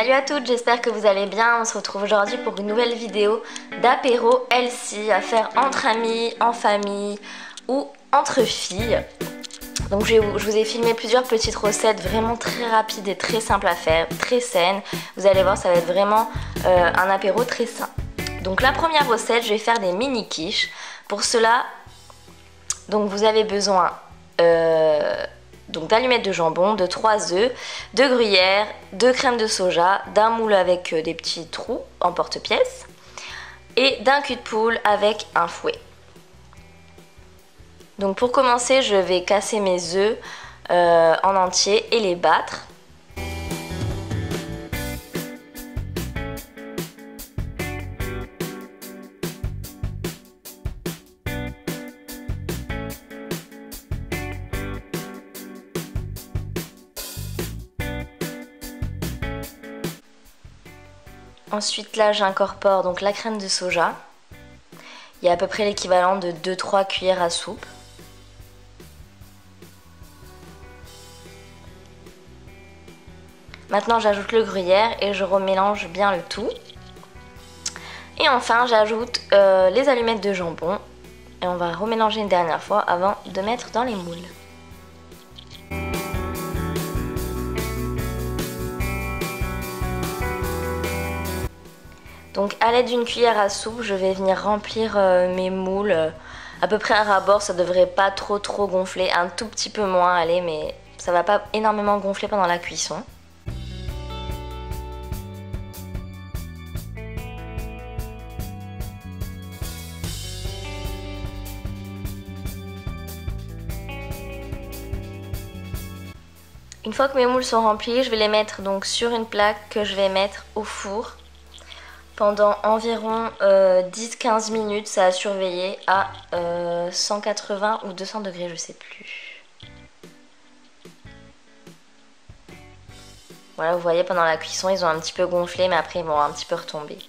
Salut à toutes, j'espère que vous allez bien. On se retrouve aujourd'hui pour une nouvelle vidéo d'apéro healthy à faire entre amis, en famille ou entre filles. Donc je vous ai filmé plusieurs petites recettes vraiment très rapides et très simples à faire, très saines. Vous allez voir, ça va être vraiment un apéro très sain. Donc la première recette, je vais faire des mini quiches. Pour cela, donc vous avez besoin d'allumettes de jambon, de 3 œufs, de gruyère, de crème de soja, d'un moule avec des petits trous en porte-pièce et d'un cul de poule avec un fouet. Donc pour commencer, je vais casser mes œufs en entier et les battre. Ensuite là j'incorpore donc la crème de soja. Il y a à peu près l'équivalent de 2-3 cuillères à soupe. Maintenant j'ajoute le gruyère et je remélange bien le tout. Et enfin j'ajoute les allumettes de jambon. Et on va remélanger une dernière fois avant de mettre dans les moules. Donc à l'aide d'une cuillère à soupe, je vais venir remplir mes moules à peu près à ras-bord. Ça devrait pas trop gonfler, un tout petit peu moins, allez, mais ça va pas énormément gonfler pendant la cuisson. Une fois que mes moules sont remplis, je vais les mettre donc sur une plaque que je vais mettre au four pendant environ 10-15 minutes. Ça a surveillé à 180 ou 200 degrés, je sais plus. Voilà, vous voyez, pendant la cuisson, ils ont un petit peu gonflé, mais après ils vont un petit peu retomber.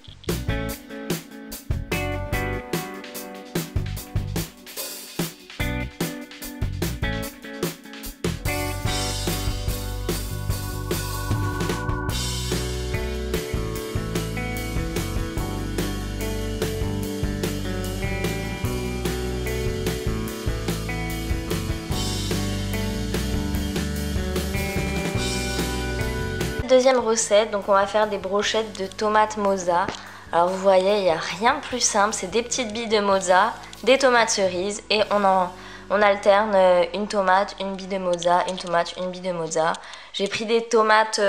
Deuxième recette, donc on va faire des brochettes de tomates mozza. Alors vous voyez, il n'y a rien de plus simple, c'est des petites billes de mozza, des tomates cerises et on alterne une tomate, une bille de mozza, une tomate, une bille de mozza. J'ai pris des tomates,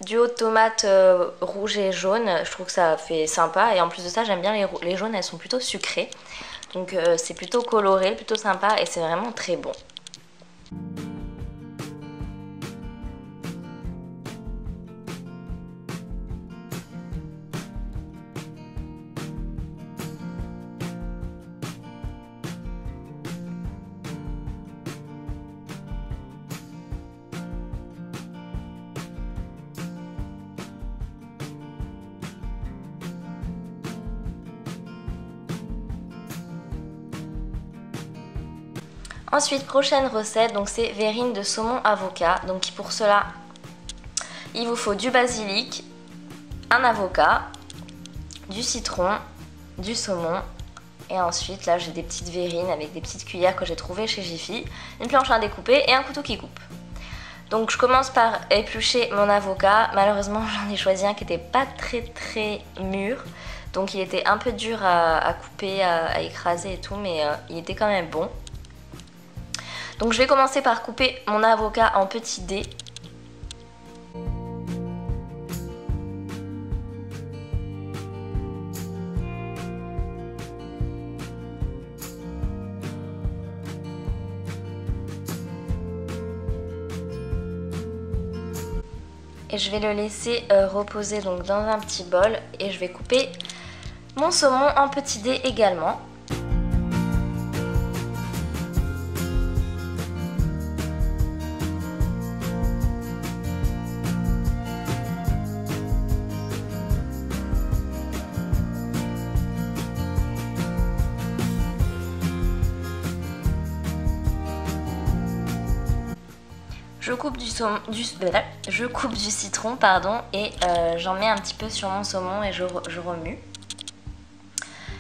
duo de tomates rouges et jaunes, je trouve que ça fait sympa et en plus de ça j'aime bien les jaunes, elles sont plutôt sucrées. Donc c'est plutôt coloré, plutôt sympa et c'est vraiment très bon. Ensuite, prochaine recette, donc c'est verrine de saumon avocat. Donc pour cela, il vous faut du basilic, un avocat, du citron, du saumon. Et ensuite, là j'ai des petites verrines avec des petites cuillères que j'ai trouvées chez Jiffy, une planche à découper et un couteau qui coupe. Donc je commence par éplucher mon avocat. Malheureusement, j'en ai choisi un qui n'était pas très mûr. Donc il était un peu dur à couper, à écraser et tout, mais il était quand même bon. Donc je vais commencer par couper mon avocat en petits dés. Et je vais le laisser reposer donc dans un petit bol et je vais couper mon saumon en petits dés également. Je coupe je coupe du citron pardon, et j'en mets un petit peu sur mon saumon et je remue.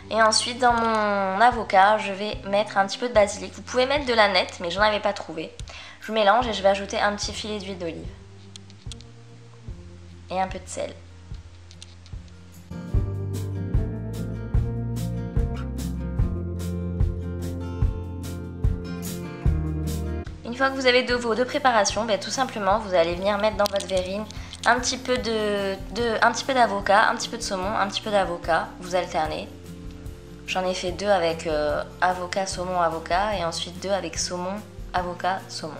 Et ensuite dans mon avocat, je vais mettre un petit peu de basilic. Vous pouvez mettre de l'aneth, mais j'en avais pas trouvé. Je mélange et je vais ajouter un petit filet d'huile d'olive. Et un peu de sel. Une fois que vous avez vos deux préparations, tout simplement vous allez venir mettre dans votre verrine un petit peu d'avocat, un petit peu de saumon, un petit peu d'avocat, vous alternez. J'en ai fait 2 avec avocat, saumon, avocat et ensuite 2 avec saumon, avocat, saumon.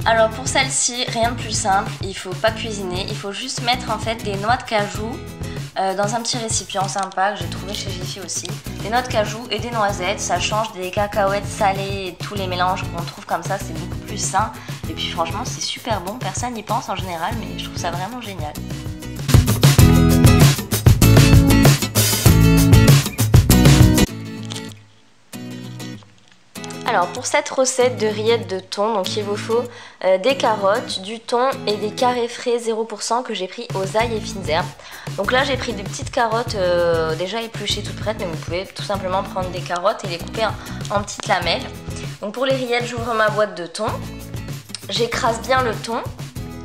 Alors pour celle-ci, rien de plus simple, il faut pas cuisiner, il faut juste mettre en fait des noix de cajou dans un petit récipient sympa que j'ai trouvé chez Jiffy aussi. Des noix de cajou et des noisettes, ça change des cacahuètes salées et tous les mélanges qu'on trouve comme ça, c'est beaucoup plus sain. Et puis franchement c'est super bon, personne n'y pense en général mais je trouve ça vraiment génial. Alors pour cette recette de rillettes de thon, donc il vous faut des carottes, du thon et des carrés frais 0% que j'ai pris aux ail et fines herbes. Donc là j'ai pris des petites carottes déjà épluchées toutes prêtes, mais vous pouvez tout simplement prendre des carottes et les couper en petites lamelles. Donc pour les rillettes, j'ouvre ma boîte de thon, j'écrase bien le thon,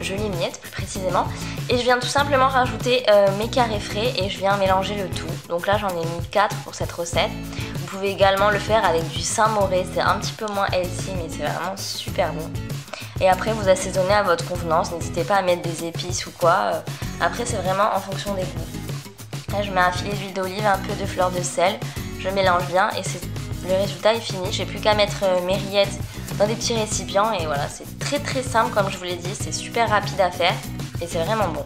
je l'émiette plus précisément, et je viens tout simplement rajouter mes carrés frais et je viens mélanger le tout. Donc là j'en ai mis 4 pour cette recette. Vous pouvez également le faire avec du Saint-Moré, c'est un petit peu moins healthy mais c'est vraiment super bon. Et après vous assaisonnez à votre convenance, n'hésitez pas à mettre des épices ou quoi. Après c'est vraiment en fonction des goûts. Là je mets un filet d'huile d'olive, un peu de fleur de sel, je mélange bien et le résultat est fini. J'ai plus qu'à mettre mes rillettes dans des petits récipients et voilà, c'est très très simple comme je vous l'ai dit, c'est super rapide à faire et c'est vraiment bon.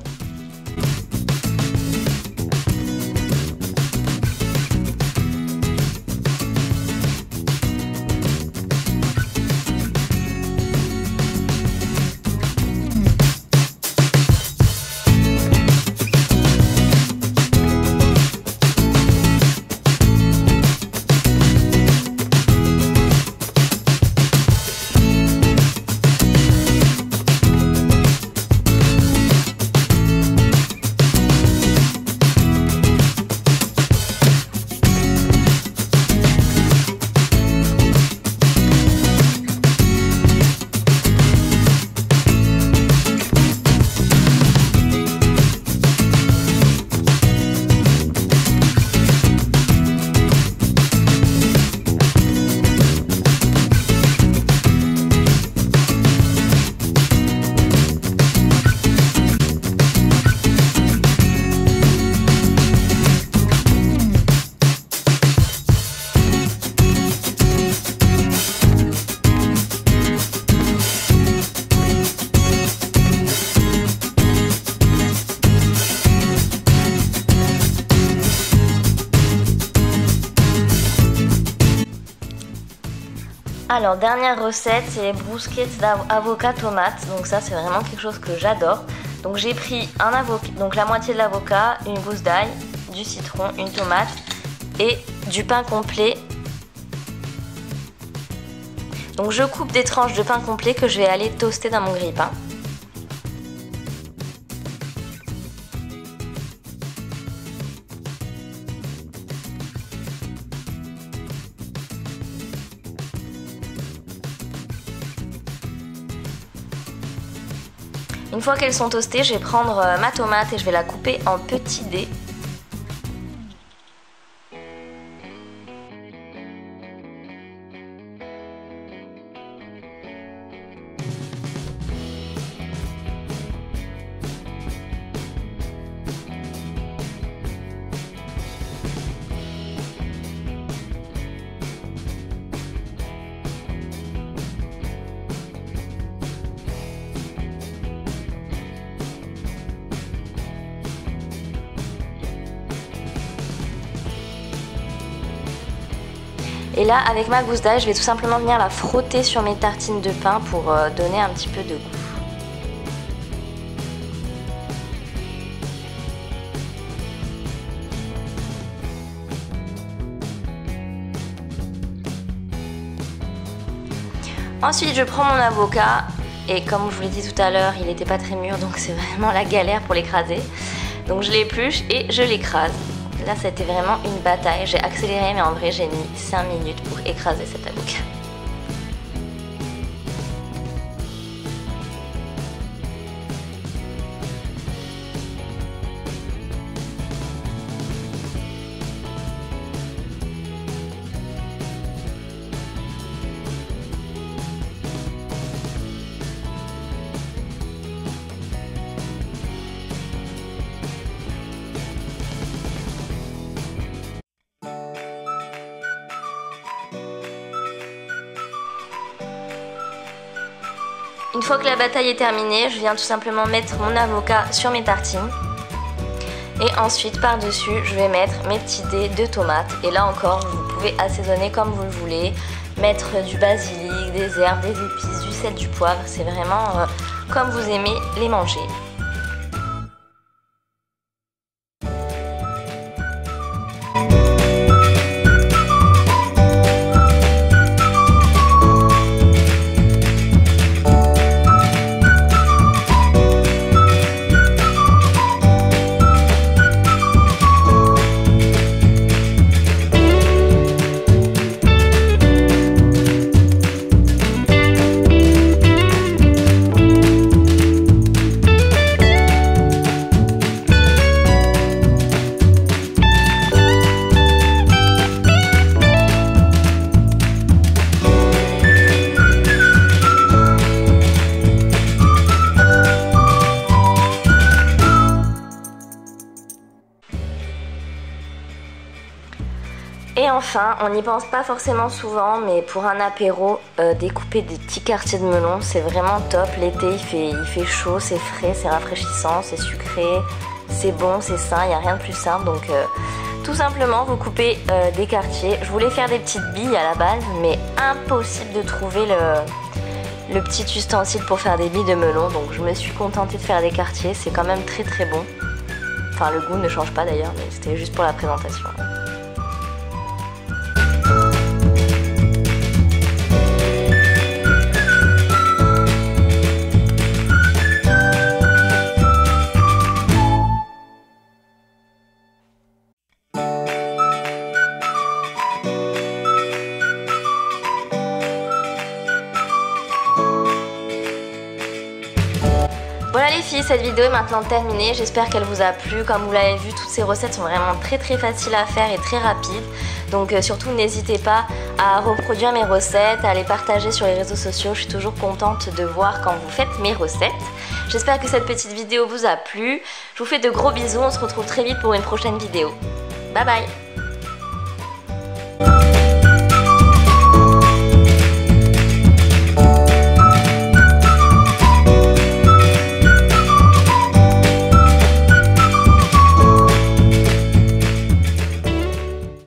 Alors dernière recette, c'est les bruschettas d'avocat tomate. Donc ça c'est vraiment quelque chose que j'adore. Donc j'ai pris un avocat, donc la moitié de l'avocat, une gousse d'ail, du citron, une tomate et du pain complet. Donc je coupe des tranches de pain complet que je vais aller toaster dans mon grille-pain. Une fois qu'elles sont toastées, je vais prendre ma tomate et je vais la couper en petits dés. Et là, avec ma gousse d'ail, je vais tout simplement venir la frotter sur mes tartines de pain pour donner un petit peu de goût. Ensuite, je prends mon avocat et comme je vous l'ai dit tout à l'heure, il n'était pas très mûr, donc c'est vraiment la galère pour l'écraser. Donc je l'épluche et je l'écrase. Là, c'était vraiment une bataille. J'ai accéléré, mais en vrai, j'ai mis 5 minutes pour écraser cet avocat. Une fois que la bataille est terminée, je viens tout simplement mettre mon avocat sur mes tartines. Et ensuite, par-dessus, je vais mettre mes petits dés de tomates. Et là encore, vous pouvez assaisonner comme vous le voulez. Mettre du basilic, des herbes, des épices, du sel, du poivre. C'est vraiment comme vous aimez les manger. Et enfin, on n'y pense pas forcément souvent, mais pour un apéro, découper des petits quartiers de melon, c'est vraiment top. L'été, il fait chaud, c'est frais, c'est rafraîchissant, c'est sucré, c'est bon, c'est sain, il n'y a rien de plus simple. Donc tout simplement, vous coupez des quartiers. Je voulais faire des petites billes à la base, mais impossible de trouver le petit ustensile pour faire des billes de melon. Donc je me suis contentée de faire des quartiers, c'est quand même très très bon. Enfin, le goût ne change pas d'ailleurs, mais c'était juste pour la présentation. Voilà les filles, cette vidéo est maintenant terminée, j'espère qu'elle vous a plu. Comme vous l'avez vu, toutes ces recettes sont vraiment très faciles à faire et très rapides. Donc surtout n'hésitez pas à reproduire mes recettes, à les partager sur les réseaux sociaux. Je suis toujours contente de voir quand vous faites mes recettes. J'espère que cette petite vidéo vous a plu. Je vous fais de gros bisous, on se retrouve très vite pour une prochaine vidéo. Bye bye!